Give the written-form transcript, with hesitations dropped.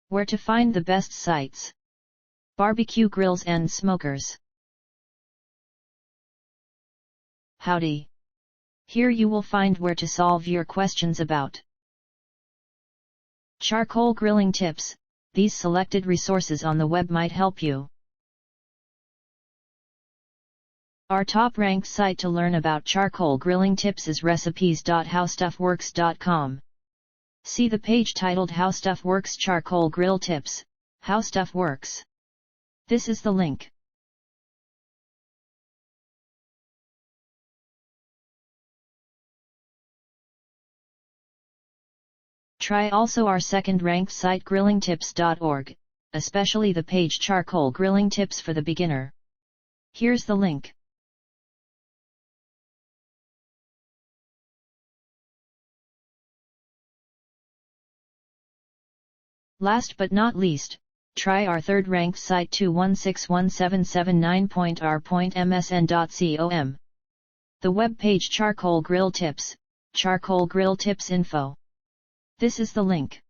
Where to find the best sites. Barbecue grills and smokers. Howdy! Here you will find where to solve your questions about charcoal grilling tips. These selected resources on the web might help you. Our top-ranked site to learn about charcoal grilling tips is recipes.howstuffworks.com. See the page titled How Stuff Works Charcoal Grill Tips, How Stuff Works. This is the link. Try also our second-ranked site grillingtips.org, especially the page Charcoal Grilling Tips for the Beginner. Here's the link. Last but not least, try our third-ranked site 2161779.r.msn.com. The web page Charcoal Grill Tips, Charcoal Grill Tips Info. This is the link.